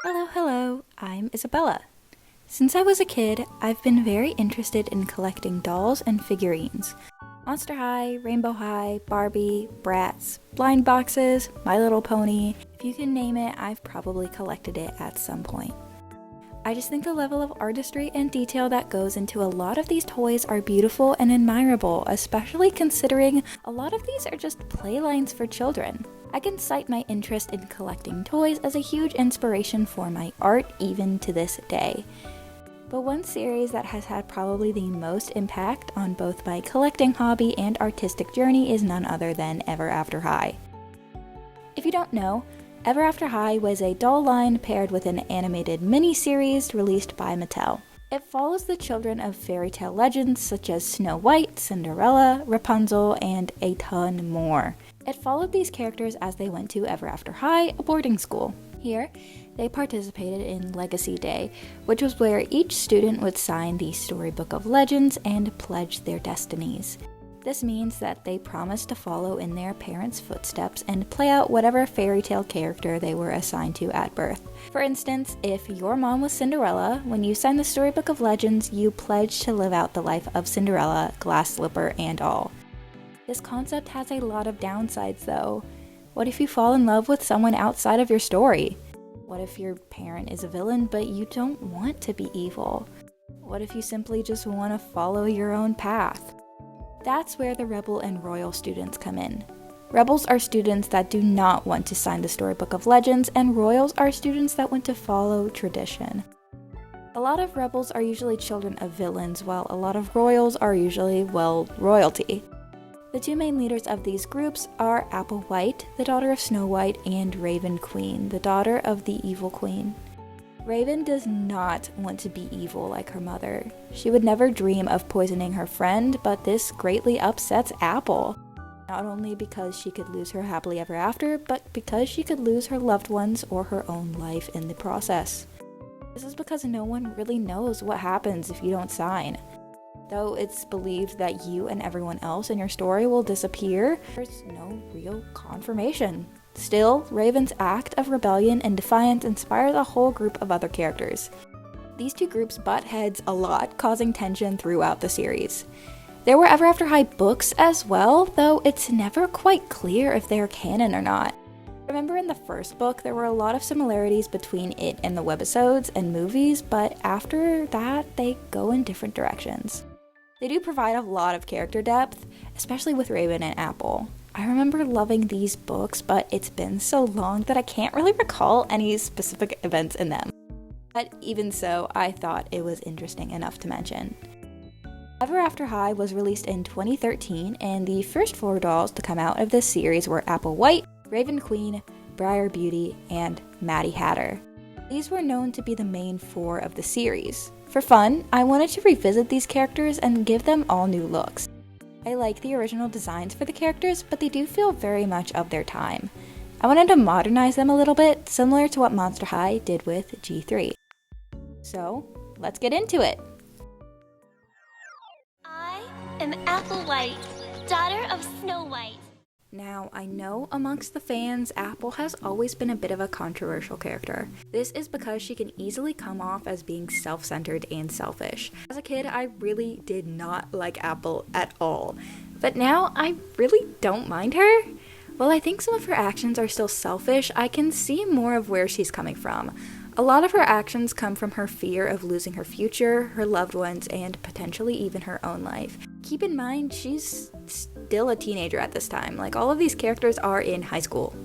Hello, I'm Isabella. Since I was a kid, I've been very interested in collecting dolls and figurines. Monster High, Rainbow High, Barbie, Bratz, blind boxes, My Little Pony. If you can name it, I've probably collected it at some point. I just think the level of artistry and detail that goes into a lot of these toys are beautiful and admirable, especially considering a lot of these are just playlines for children. I can cite my interest in collecting toys as a huge inspiration for my art even to this day. But one series that has had probably the most impact on both my collecting hobby and artistic journey is none other than Ever After High. If you don't know, Ever After High was a doll line paired with an animated mini-series released by Mattel. It follows the children of fairy tale legends such as Snow White, Cinderella, Rapunzel, and a ton more. It followed these characters as they went to Ever After High, a boarding school. Here, they participated in Legacy Day, which was where each student would sign the Storybook of Legends and pledge their destinies. This means that they promised to follow in their parents' footsteps and play out whatever fairy tale character they were assigned to at birth. For instance, if your mom was Cinderella, when you signed the Storybook of Legends, you pledged to live out the life of Cinderella, glass slipper, and all. This concept has a lot of downsides though. What if you fall in love with someone outside of your story? What if your parent is a villain but you don't want to be evil? What if you simply just want to follow your own path? That's where the Rebel and Royal students come in. Rebels are students that do not want to sign the Storybook of Legends, and Royals are students that want to follow tradition. A lot of Rebels are usually children of villains, while a lot of Royals are usually, royalty. The two main leaders of these groups are Apple White, the daughter of Snow White, and Raven Queen, the daughter of the evil queen. Raven does not want to be evil like her mother. She would never dream of poisoning her friend, but this greatly upsets Apple. Not only because she could lose her happily ever after, but because she could lose her loved ones or her own life in the process. This is because no one really knows what happens if you don't sign. Though it's believed that you and everyone else in your story will disappear, there's no real confirmation. Still, Raven's act of rebellion and defiance inspires a whole group of other characters. These two groups butt heads a lot, causing tension throughout the series. There were Ever After High books as well, though it's never quite clear if they're canon or not. Remember in the first book, there were a lot of similarities between it and the webisodes and movies, but after that, they go in different directions. They do provide a lot of character depth, especially with Raven and Apple. I remember loving these books, but it's been so long that I can't really recall any specific events in them. But even so, I thought it was interesting enough to mention. Ever After High was released in 2013, and the first 4 dolls to come out of this series were Apple White, Raven Queen, Briar Beauty, and Maddie Hatter. These were known to be the main 4 of the series. For fun, I wanted to revisit these characters and give them all new looks. I like the original designs for the characters, but they do feel very much of their time. I wanted to modernize them a little bit, similar to what Monster High did with G3. So, let's get into it! I am Apple White, daughter of Snow White. Now, I know amongst the fans, Apple has always been a bit of a controversial character. This is because she can easily come off as being self-centered and selfish. As a kid, I really did not like Apple at all. But now, I really don't mind her. While I think some of her actions are still selfish, I can see more of where she's coming from. A lot of her actions come from her fear of losing her future, her loved ones, and potentially even her own life. Keep in mind, she's still a teenager at this time. Like, all of these characters are in high school.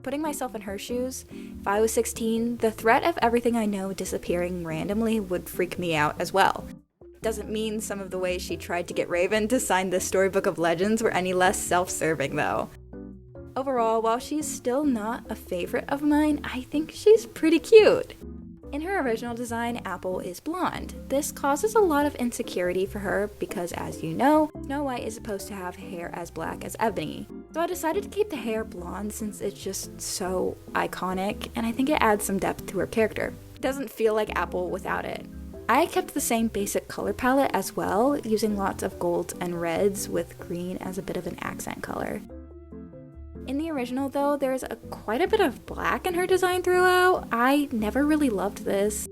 Putting myself in her shoes, if I was 16, the threat of everything I know disappearing randomly would freak me out as well. Doesn't mean some of the ways she tried to get Raven to sign the Storybook of Legends were any less self-serving though. Overall, while she's still not a favorite of mine, I think she's pretty cute. In her original design, Apple is blonde. This causes a lot of insecurity for her because, as you know, Snow White is supposed to have hair as black as ebony. So I decided to keep the hair blonde since it's just so iconic, and I think it adds some depth to her character. It doesn't feel like Apple without it. I kept the same basic color palette as well, using lots of golds and reds with green as a bit of an accent color. In the original though, there's quite a bit of black in her design throughout. I never really loved this.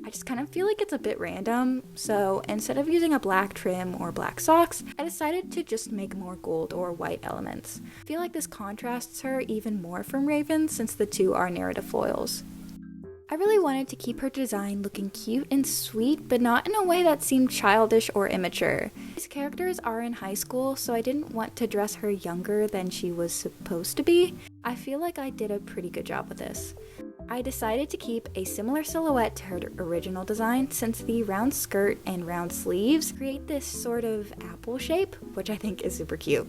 I just kind of feel like it's a bit random, so instead of using a black trim or black socks, I decided to just make more gold or white elements. I feel like this contrasts her even more from Raven since the two are narrative foils. I really wanted to keep her design looking cute and sweet, but not in a way that seemed childish or immature. These characters are in high school, so I didn't want to dress her younger than she was supposed to be. I feel like I did a pretty good job with this. I decided to keep a similar silhouette to her original design since the round skirt and round sleeves create this sort of apple shape, which I think is super cute.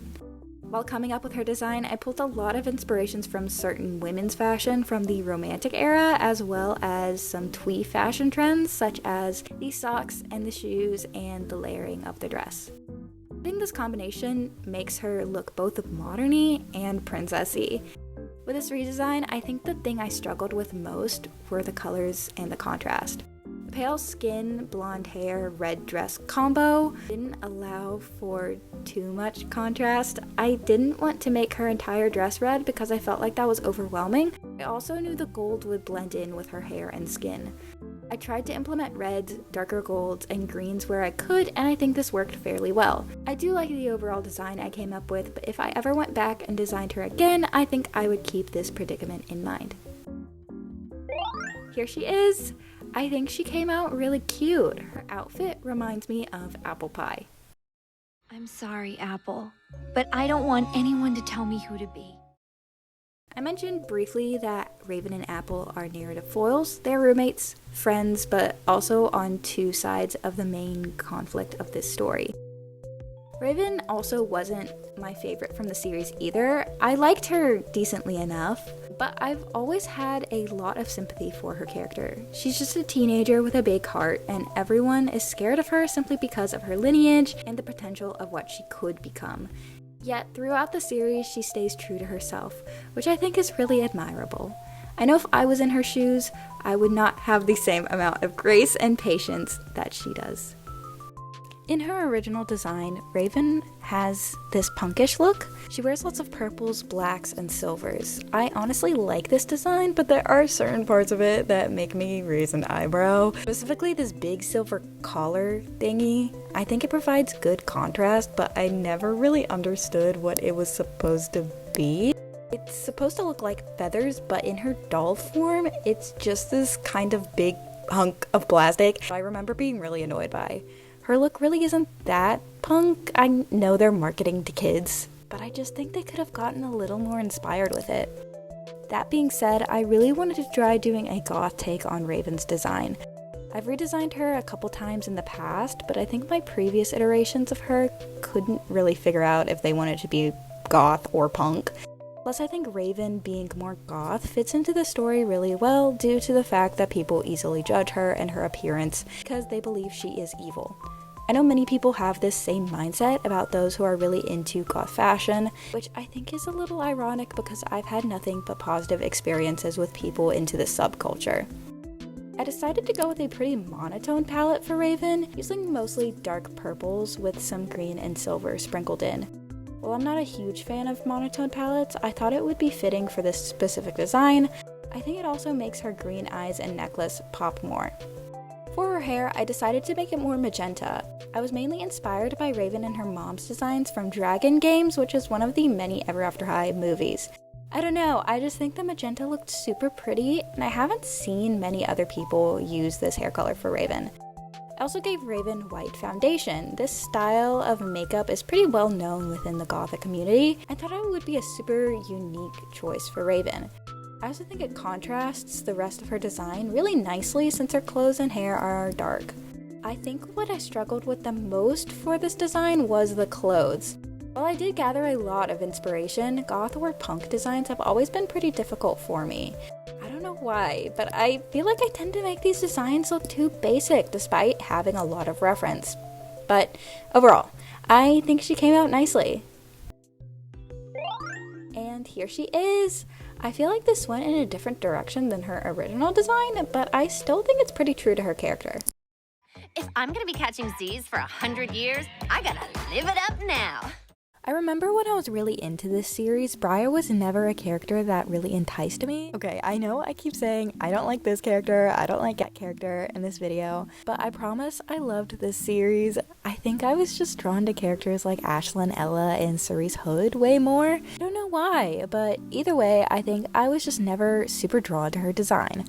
While coming up with her design, I pulled a lot of inspirations from certain women's fashion from the Romantic era, as well as some twee fashion trends such as the socks and the shoes and the layering of the dress. I think this combination makes her look both modern-y and princessy. With this redesign, I think the thing I struggled with most were the colors and the contrast. The pale skin, blonde hair, red dress combo didn't allow for too much contrast. I didn't want to make her entire dress red because I felt like that was overwhelming. I also knew the gold would blend in with her hair and skin. I tried to implement reds, darker golds, and greens where I could, and I think this worked fairly well. I do like the overall design I came up with, but if I ever went back and designed her again, I think I would keep this predicament in mind. Here she is! I think she came out really cute. Her outfit reminds me of apple pie. I'm sorry, Apple, but I don't want anyone to tell me who to be. I mentioned briefly that Raven and Apple are narrative foils. They're roommates, friends, but also on two sides of the main conflict of this story. Raven also wasn't my favorite from the series either. I liked her decently enough, but I've always had a lot of sympathy for her character. She's just a teenager with a big heart, and everyone is scared of her simply because of her lineage and the potential of what she could become. Yet, throughout the series, she stays true to herself, which I think is really admirable. I know if I was in her shoes, I would not have the same amount of grace and patience that she does. In her original design, Raven has this punkish look. She wears lots of purples, blacks, and silvers. I honestly like this design, but there are certain parts of it that make me raise an eyebrow. Specifically this big silver collar thingy. I think it provides good contrast, but I never really understood what it was supposed to be. It's supposed to look like feathers, but in her doll form, it's just this kind of big hunk of plastic I remember being really annoyed by. Her look really isn't that punk. I know they're marketing to kids, but I just think they could have gotten a little more inspired with it. That being said, I really wanted to try doing a goth take on Raven's design. I've redesigned her a couple times in the past, but I think my previous iterations of her couldn't really figure out if they wanted to be goth or punk. Plus, I think Raven being more goth fits into the story really well due to the fact that people easily judge her and her appearance because they believe she is evil. I know many people have this same mindset about those who are really into goth fashion, which I think is a little ironic because I've had nothing but positive experiences with people into this subculture. I decided to go with a pretty monotone palette for Raven, using mostly dark purples with some green and silver sprinkled in. While I'm not a huge fan of monotone palettes, I thought it would be fitting for this specific design. I think it also makes her green eyes and necklace pop more. For her hair, I decided to make it more magenta. I was mainly inspired by Raven and her mom's designs from Dragon Games, which is one of the many Ever After High movies. I don't know, I just think the magenta looked super pretty, and I haven't seen many other people use this hair color for Raven. I also gave Raven white foundation. This style of makeup is pretty well known within the gothic community. I thought it would be a super unique choice for Raven. I also think it contrasts the rest of her design really nicely since her clothes and hair are dark. I think what I struggled with the most for this design was the clothes. While I did gather a lot of inspiration, goth or punk designs have always been pretty difficult for me. I don't know why, but I feel like I tend to make these designs look too basic despite having a lot of reference. But overall, I think she came out nicely. And here she is! I feel like this went in a different direction than her original design, but I still think it's pretty true to her character. If I'm gonna be catching Z's for 100 years, I gotta live it up now. I remember when I was really into this series, Briar was never a character that really enticed me. Okay, I know I keep saying I don't like this character, I don't like that character in this video, but I promise I loved this series. I think I was just drawn to characters like Ashlyn, Ella, and Cerise Hood way more. I don't know why, but either way, I think I was just never super drawn to her design.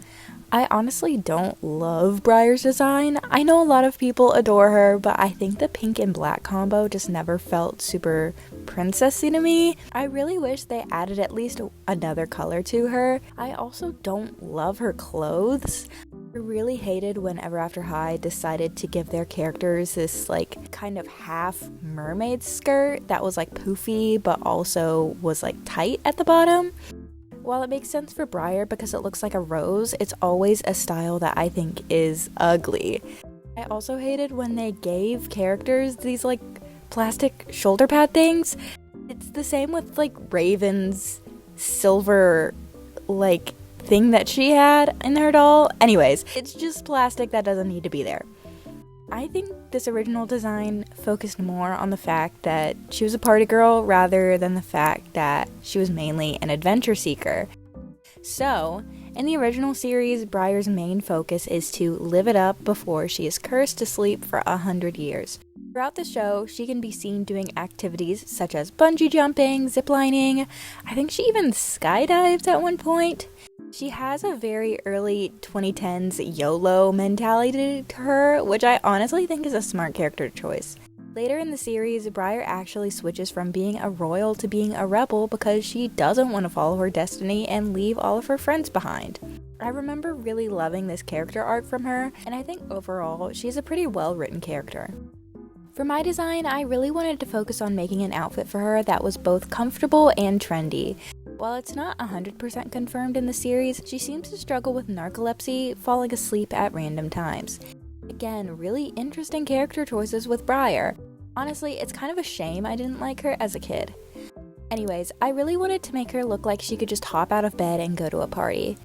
I honestly don't love Briar's design. I know a lot of people adore her, but I think the pink and black combo just never felt super princessy to me. I really wish they added at least another color to her. I also don't love her clothes. I really hated when After High decided to give their characters this like kind of half mermaid skirt that was like poofy but also was like tight at the bottom. While it makes sense for Briar because it looks like a rose, it's always a style that I think is ugly. I also hated when they gave characters these like plastic shoulder pad things. It's the same with like Raven's silver like thing that she had in her doll. Anyways, it's just plastic that doesn't need to be there. I think this original design focused more on the fact that she was a party girl rather than the fact that she was mainly an adventure seeker. So, in the original series, Briar's main focus is to live it up before she is cursed to sleep for 100 years. Throughout the show, she can be seen doing activities such as bungee jumping, ziplining. I think she even skydives at one point. She has a very early 2010s YOLO mentality to her, which I honestly think is a smart character choice. Later in the series, Briar actually switches from being a royal to being a rebel because she doesn't want to follow her destiny and leave all of her friends behind. I remember really loving this character arc from her, and I think overall, she's a pretty well-written character. For my design, I really wanted to focus on making an outfit for her that was both comfortable and trendy. While it's not 100% confirmed in the series, she seems to struggle with narcolepsy, falling asleep at random times. Again, really interesting character choices with Briar. Honestly, it's kind of a shame I didn't like her as a kid. Anyways, I really wanted to make her look like she could just hop out of bed and go to a party.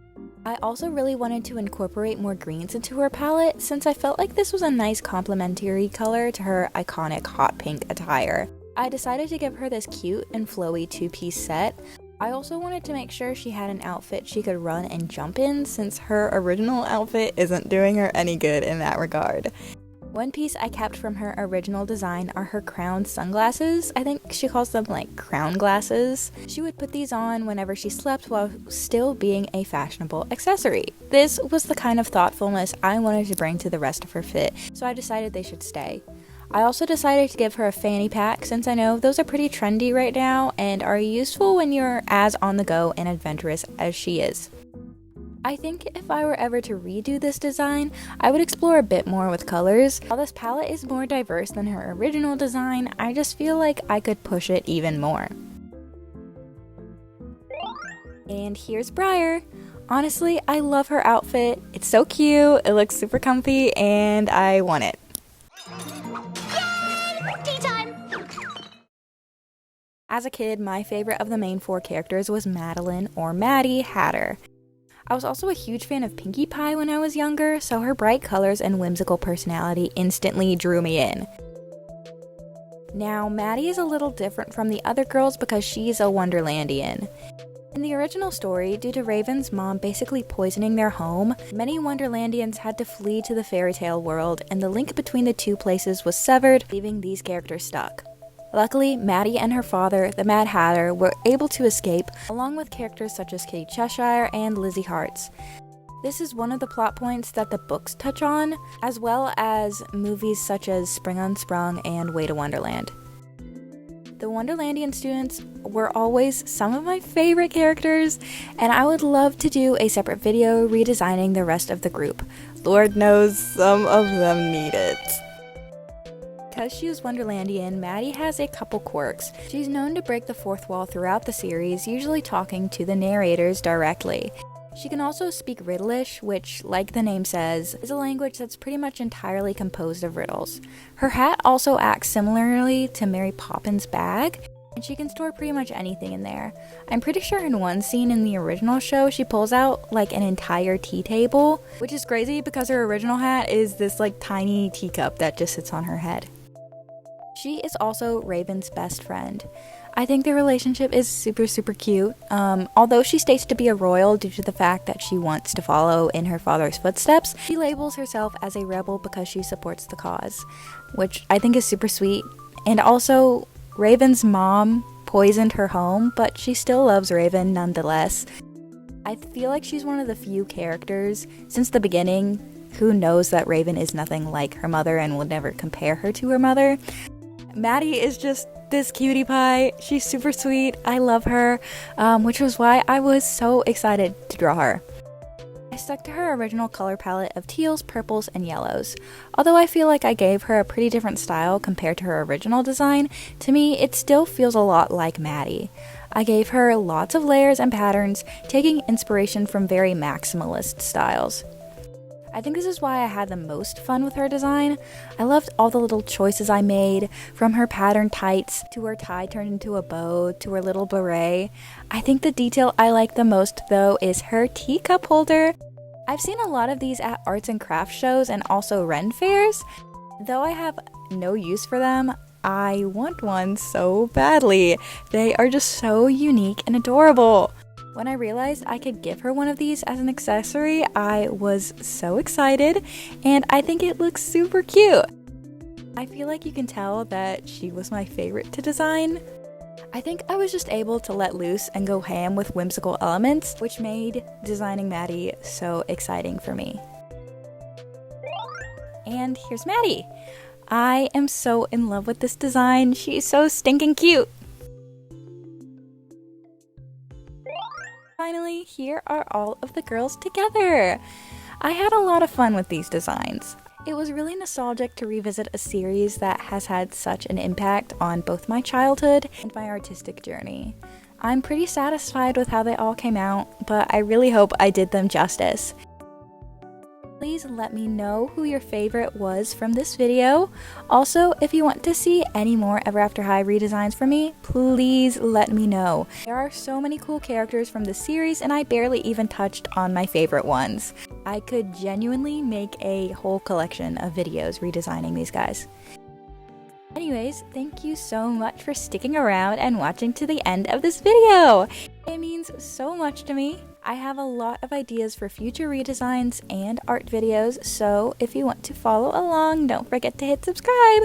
I also really wanted to incorporate more greens into her palette since I felt like this was a nice complementary color to her iconic hot pink attire. I decided to give her this cute and flowy two-piece set. I also wanted to make sure she had an outfit she could run and jump in since her original outfit isn't doing her any good in that regard. One piece I kept from her original design are her crown sunglasses. I think she calls them like crown glasses. She would put these on whenever she slept while still being a fashionable accessory. This was the kind of thoughtfulness I wanted to bring to the rest of her fit, so I decided they should stay. I also decided to give her a fanny pack since I know those are pretty trendy right now and are useful when you're as on the go and adventurous as she is. I think if I were ever to redo this design, I would explore a bit more with colors. While this palette is more diverse than her original design, I just feel like I could push it even more. And here's Briar. Honestly, I love her outfit. It's so cute, it looks super comfy, and I want it. Tea time! As a kid, my favorite of the main four characters was Madeline, or Maddie, Hatter. I was also a huge fan of Pinkie Pie when I was younger, so her bright colors and whimsical personality instantly drew me in. Now, Maddie is a little different from the other girls because she's a Wonderlandian. In the original story, due to Raven's mom basically poisoning their home, many Wonderlandians had to flee to the fairy tale world, and the link between the two places was severed, leaving these characters stuck. Luckily, Maddie and her father, the Mad Hatter, were able to escape, along with characters such as Kitty Cheshire and Lizzie Hartz. This is one of the plot points that the books touch on, as well as movies such as Spring Unsprung and Way to Wonderland. The Wonderlandian students were always some of my favorite characters, and I would love to do a separate video redesigning the rest of the group. Lord knows some of them need it. Because she is Wonderlandian, Maddie has a couple quirks. She's known to break the fourth wall throughout the series, usually talking to the narrators directly. She can also speak Riddlish, which, like the name says, is a language that's pretty much entirely composed of riddles. Her hat also acts similarly to Mary Poppins' bag, and she can store pretty much anything in there. I'm pretty sure in one scene in the original show, she pulls out like an entire tea table, which is crazy because her original hat is this like tiny teacup that just sits on her head. She is also Raven's best friend. I think their relationship is super, super cute. Although she states to be a royal due to the fact that she wants to follow in her father's footsteps, she labels herself as a rebel because she supports the cause, which I think is super sweet. And also, Raven's mom poisoned her home, but she still loves Raven nonetheless. I feel like she's one of the few characters since the beginning who knows that Raven is nothing like her mother and will never compare her to her mother. Maddie is just this cutie pie. She's super sweet. I love her, which was why I was so excited to draw her. I stuck to her original color palette of teals, purples, and yellows. Although I feel like I gave her a pretty different style compared to her original design, to me it still feels a lot like Maddie. I gave her lots of layers and patterns, taking inspiration from very maximalist styles. I think this is why I had the most fun with her design. I loved all the little choices I made, from her pattern tights, to her tie turned into a bow, to her little beret. I think the detail I like the most, though, is her teacup holder. I've seen a lot of these at arts and crafts shows and also Ren fairs. Though I have no use for them, I want one so badly. They are just so unique and adorable. When I realized I could give her one of these as an accessory, I was so excited, and I think it looks super cute. I feel like you can tell that she was my favorite to design. I think I was just able to let loose and go ham with whimsical elements, which made designing Maddie so exciting for me. And here's Maddie. I am so in love with this design. She's so stinking cute. Finally, here are all of the girls together. I had a lot of fun with these designs. It was really nostalgic to revisit a series that has had such an impact on both my childhood and my artistic journey. I'm pretty satisfied with how they all came out, but I really hope I did them justice. Please let me know who your favorite was from this video. Also, if you want to see any more Ever After High redesigns from me, please let me know. There are so many cool characters from this series, and I barely even touched on my favorite ones. I could genuinely make a whole collection of videos redesigning these guys. Anyways, thank you so much for sticking around and watching to the end of this video. It means so much to me. I have a lot of ideas for future redesigns and art videos, so if you want to follow along, don't forget to hit subscribe.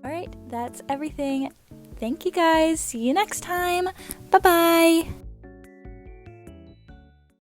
Alright, that's everything. Thank you guys. See you next time. Bye-bye.